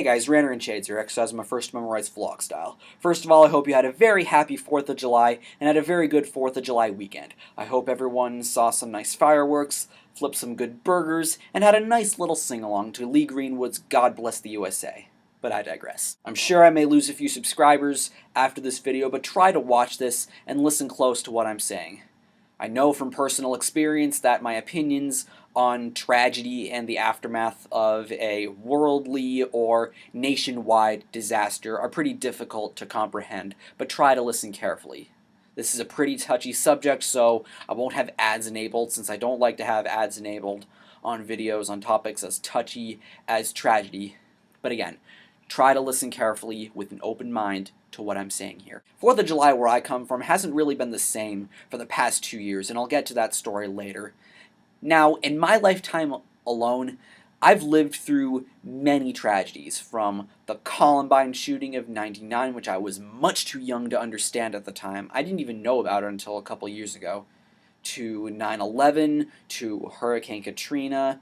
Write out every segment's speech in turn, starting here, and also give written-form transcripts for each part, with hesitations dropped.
guys, RanterInShades here, exercise my first memorized vlog style. First of all, I hope you had a very happy 4th of July and had a very good 4th of July weekend. I hope everyone saw some nice fireworks, flipped some good burgers, and had a nice little sing-along to Lee Greenwood's God Bless the USA. But I digress. I'm sure I may lose a few subscribers after this video, but try to watch this and listen close to what I'm saying. I know from personal experience that my opinions on tragedy and the aftermath of a worldly or nationwide disaster are pretty difficult to comprehend, but try to listen carefully. This is a pretty touchy subject, so I won't have ads enabled, since I don't like to have ads enabled on videos on topics as touchy as tragedy. But again, try to listen carefully with an open mind to what I'm saying here. 4th of July, where I come from, hasn't really been the same for the past 2 years, and I'll get to that story later. Now, in my lifetime alone, I've lived through many tragedies, from the Columbine shooting of '99, which I was much too young to understand at the time. I didn't even know about it until a couple years ago. To 9/11, to Hurricane Katrina,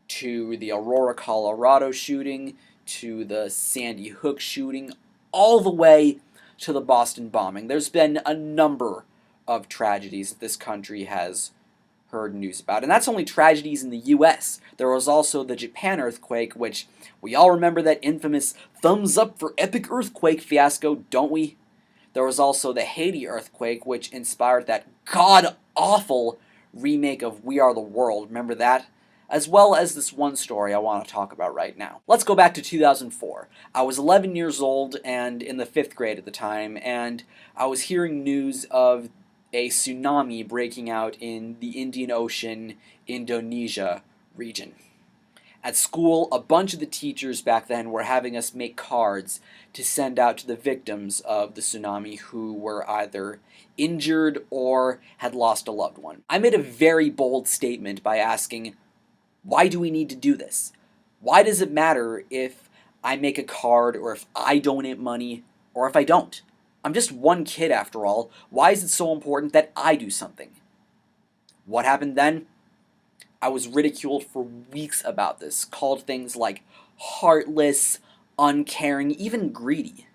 to the Aurora, Colorado shooting, to the Sandy Hook shooting, all the way to the Boston bombing. There's been a number of tragedies that this country has heard news about. And that's only tragedies in the US. There was also the Japan earthquake, which we all remember that infamous thumbs up for epic earthquake fiasco, don't we? There was also the Haiti earthquake, which inspired that god-awful remake of We Are the World. Remember that? As well as this one story I want to talk about right now. Let's go back to 2004. I was 11 years old and in the 5th grade at the time, and I was hearing news of a tsunami breaking out in the Indian Ocean, Indonesia region. At school, a bunch of the teachers back then were having us make cards to send out to the victims of the tsunami who were either injured or had lost a loved one. I made a very bold statement by asking, why do we need to do this? Why does it matter if I make a card, or if I donate money, or if I don't? I'm just one kid after all. Why is it so important that I do something? What happened then? I was ridiculed for weeks about this, called things like heartless, uncaring, even greedy.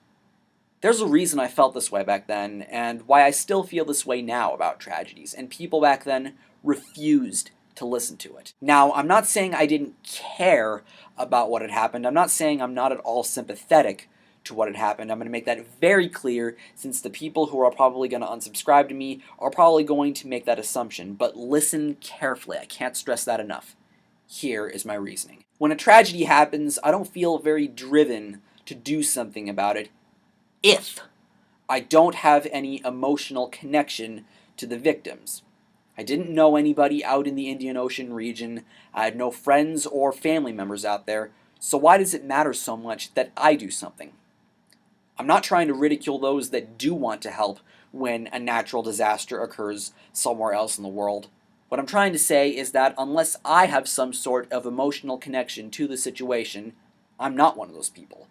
There's a reason I felt this way back then, and why I still feel this way now about tragedies, and people back then refused to listen to it. Now, I'm not saying I didn't care about what had happened. I'm not saying I'm not at all sympathetic to what had happened. I'm going to make that very clear, since the people who are probably going to unsubscribe to me are probably going to make that assumption. But listen carefully. I can't stress that enough. Here is my reasoning. When a tragedy happens, I don't feel very driven to do something about it if I don't have any emotional connection to the victims. I didn't know anybody out in the Indian Ocean region. I had no friends or family members out there. So why does it matter so much that I do something? I'm not trying to ridicule those that do want to help when a natural disaster occurs somewhere else in the world. What I'm trying to say is that unless I have some sort of emotional connection to the situation, I'm not one of those people.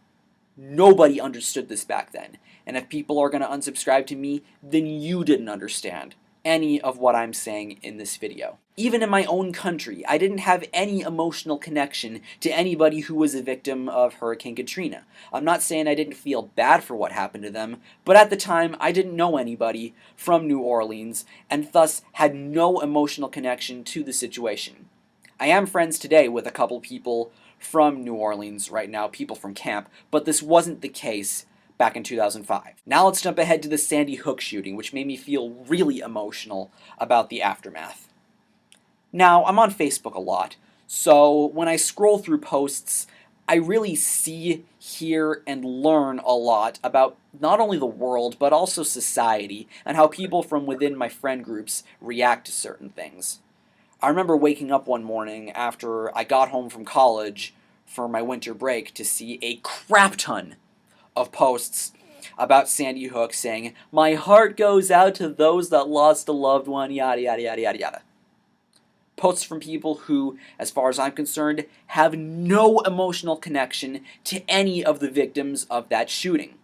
Nobody understood this back then, and if people are going to unsubscribe to me, then you didn't understand any of what I'm saying in this video. Even in my own country, I didn't have any emotional connection to anybody who was a victim of Hurricane Katrina. I'm not saying I didn't feel bad for what happened to them, but at the time I didn't know anybody from New Orleans, and thus had no emotional connection to the situation. I am friends today with a couple people from New Orleans right now, people from camp, but this wasn't the case back in 2005. Now let's jump ahead to the Sandy Hook shooting, which made me feel really emotional about the aftermath. Now, I'm on Facebook a lot, so when I scroll through posts, I really see, hear, and learn a lot about not only the world, but also society, and how people from within my friend groups react to certain things. I remember waking up one morning after I got home from college for my winter break to see a crap ton of posts about Sandy Hook saying, "My heart goes out to those that lost a loved one," yada yada yada yada yada. Posts from people who, as far as I'm concerned, have no emotional connection to any of the victims of that shooting.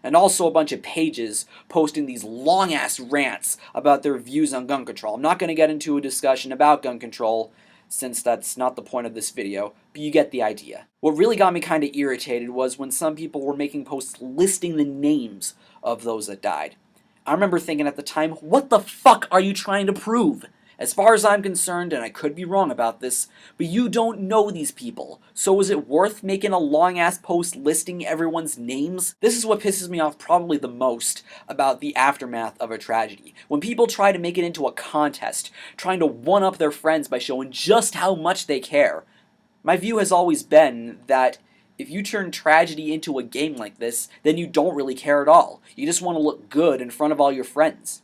And also a bunch of pages posting these long-ass rants about their views on gun control. I'm not going to get into a discussion about gun control, since that's not the point of this video, but you get the idea. What really got me kind of irritated was when some people were making posts listing the names of those that died. I remember thinking at the time, what the fuck are you trying to prove? As far as I'm concerned, and I could be wrong about this, but you don't know these people, so is it worth making a long-ass post listing everyone's names? This is what pisses me off probably the most about the aftermath of a tragedy. When people try to make it into a contest, trying to one-up their friends by showing just how much they care. My view has always been that if you turn tragedy into a game like this, then you don't really care at all. You just want to look good in front of all your friends.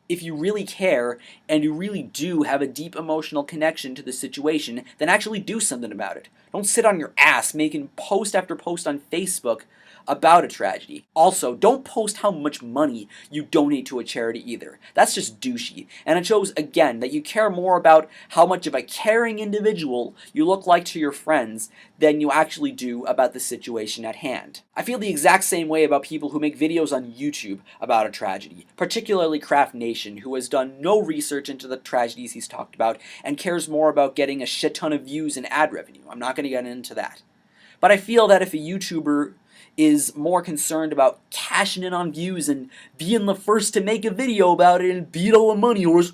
If you really care, and you really do have a deep emotional connection to the situation, then actually do something about it. Don't sit on your ass making post after post on Facebook about a tragedy. Also, don't post how much money you donate to a charity either. That's just douchey. And it shows, again, that you care more about how much of a caring individual you look like to your friends than you actually do about the situation at hand. I feel the exact same way about people who make videos on YouTube about a tragedy, particularly Craft Nation, who has done no research into the tragedies he's talked about and cares more about getting a shit ton of views and ad revenue. I'm not going to get into that. But I feel that if a YouTuber is more concerned about cashing in on views and being the first to make a video about it and beat all the money horse,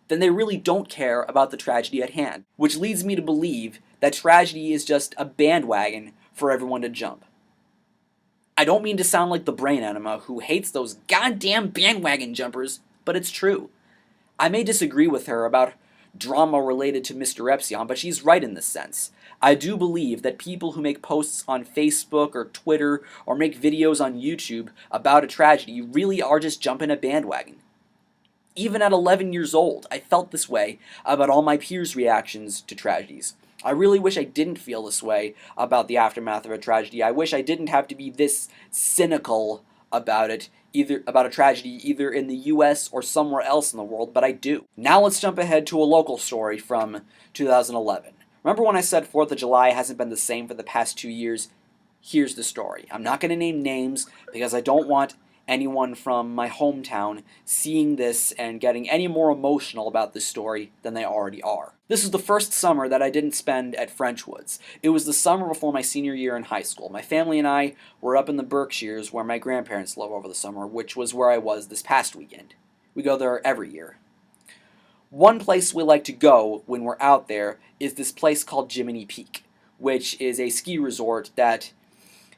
then they really don't care about the tragedy at hand, which leads me to believe that tragedy is just a bandwagon for everyone to jump. I don't mean to sound like the brain enema who hates those goddamn bandwagon jumpers, but it's true. I may disagree with her about drama related to Mr. Epsilon, but she's right in this sense. I do believe that people who make posts on Facebook or Twitter or make videos on YouTube about a tragedy really are just jumping a bandwagon. Even at 11 years old, I felt this way about all my peers' reactions to tragedies. I really wish I didn't feel this way about the aftermath of a tragedy. I wish I didn't have to be this cynical about it, either about a tragedy either in the US or somewhere else in the world, but I do. Now let's jump ahead to a local story from 2011. Remember when I said 4th of July hasn't been the same for the past 2 years? Here's the story. I'm not going to name names because I don't want anyone from my hometown seeing this and getting any more emotional about this story than they already are. This is the first summer that I didn't spend at Frenchwoods. It was the summer before my senior year in high school. My family and I were up in the Berkshires where my grandparents live over the summer, which was where I was this past weekend. We go there every year. One place we like to go when we're out there is this place called Jiminy Peak, which is a ski resort that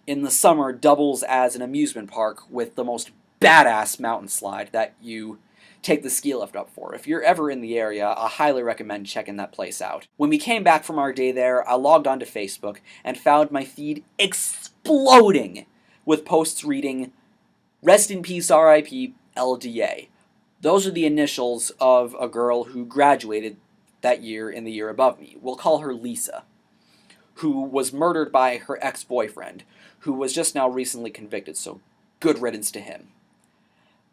in the summer doubles as an amusement park with the most badass mountain slide that you take the ski lift up for. If you're ever in the area, I highly recommend checking that place out. When we came back from our day there, I logged onto Facebook and found my feed exploding with posts reading, "Rest in peace RIP LDA." Those are the initials of a girl who graduated that year in the year above me. We'll call her Lisa, who was murdered by her ex-boyfriend, who was just now recently convicted, so good riddance to him.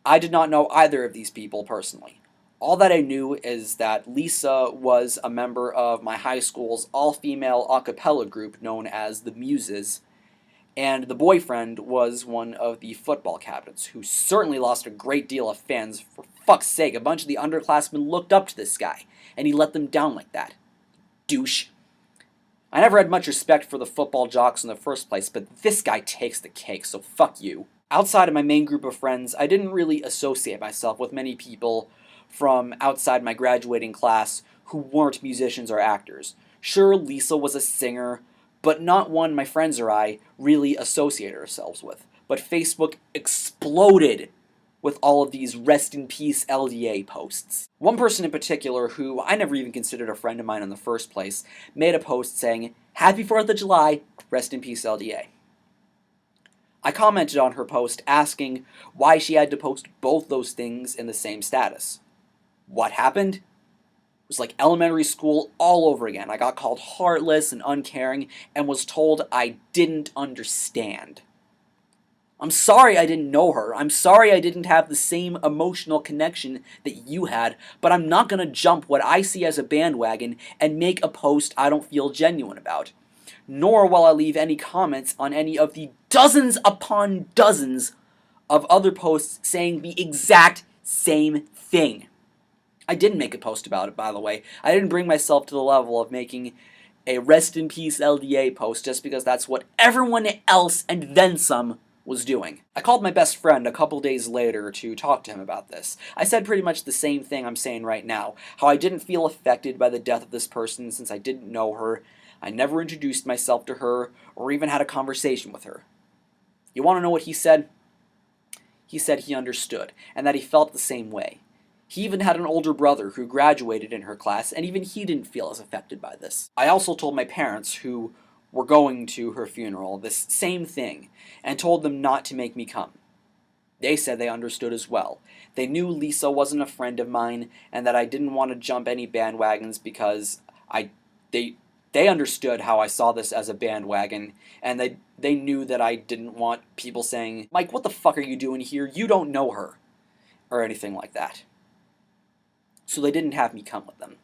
I did not know either of these people personally. All that I knew is that Lisa was a member of my high school's all-female a cappella group known as the Muses, and the boyfriend was one of the football captains, who certainly lost a great deal of fans. For fuck's sake, a bunch of the underclassmen looked up to this guy, and he let them down like that. Douche. I never had much respect for the football jocks in the first place, but this guy takes the cake, so fuck you. Outside of my main group of friends, I didn't really associate myself with many people from outside my graduating class who weren't musicians or actors. Sure, Lisa was a singer, but not one my friends or I really associated ourselves with. But Facebook exploded with all of these rest in peace LDA posts. One person in particular, who I never even considered a friend of mine in the first place, made a post saying, "Happy 4th of July, rest in peace LDA." I commented on her post asking why she had to post both those things in the same status. What happened? It was like elementary school all over again. I got called heartless and uncaring and was told I didn't understand. I'm sorry I didn't know her. I'm sorry I didn't have the same emotional connection that you had, but I'm not going to jump what I see as a bandwagon and make a post I don't feel genuine about. Nor will I leave any comments on any of the dozens upon dozens of other posts saying the exact same thing. I didn't make a post about it, by the way. I didn't bring myself to the level of making a rest in peace LDA post just because that's what everyone else and then some was doing. I called my best friend a couple days later to talk to him about this. I said pretty much the same thing I'm saying right now, how I didn't feel affected by the death of this person since I didn't know her. I never introduced myself to her or even had a conversation with her. You want to know what he said? He said he understood and that he felt the same way. He even had an older brother who graduated in her class, and even he didn't feel as affected by this. I also told my parents, who were going to her funeral, this same thing, and told them not to make me come. They said they understood as well. They knew Lisa wasn't a friend of mine, and that I didn't want to jump any bandwagons because they understood how I saw this as a bandwagon, and they knew that I didn't want people saying, "Mike, what the fuck are you doing here? You don't know her," or anything like that. So they didn't have me come with them.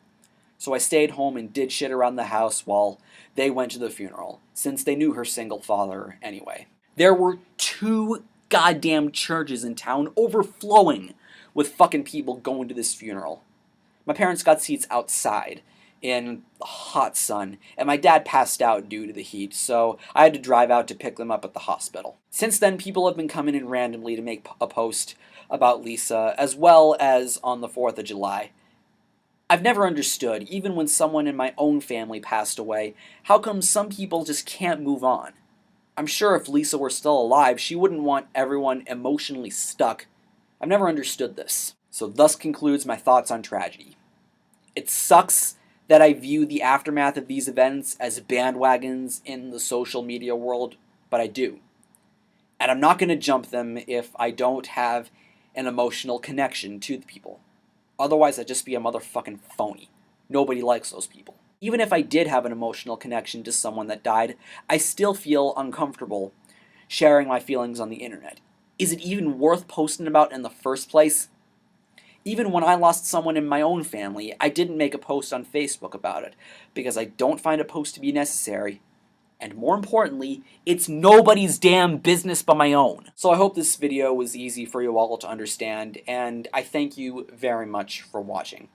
So I stayed home and did shit around the house while they went to the funeral, since they knew her single father anyway. There were 2 goddamn churches in town overflowing with fucking people going to this funeral. My parents got seats outside in the hot sun, and my dad passed out due to the heat, so I had to drive out to pick them up at the hospital. Since then, people have been coming in randomly to make a post about Lisa, as well as on the 4th of July. I've never understood, even when someone in my own family passed away, how come some people just can't move on? I'm sure if Lisa were still alive, she wouldn't want everyone emotionally stuck. I've never understood this. So thus concludes my thoughts on tragedy. It sucks that I view the aftermath of these events as bandwagons in the social media world, but I do. And I'm not going to jump them if I don't have an emotional connection to the people. Otherwise, I'd just be a motherfucking phony. Nobody likes those people. Even if I did have an emotional connection to someone that died, I still feel uncomfortable sharing my feelings on the internet. Is it even worth posting about in the first place? Even when I lost someone in my own family, I didn't make a post on Facebook about it, because I don't find a post to be necessary. And more importantly, it's nobody's damn business but my own. So I hope this video was easy for you all to understand, and I thank you very much for watching.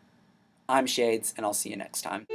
I'm Shades, and I'll see you next time.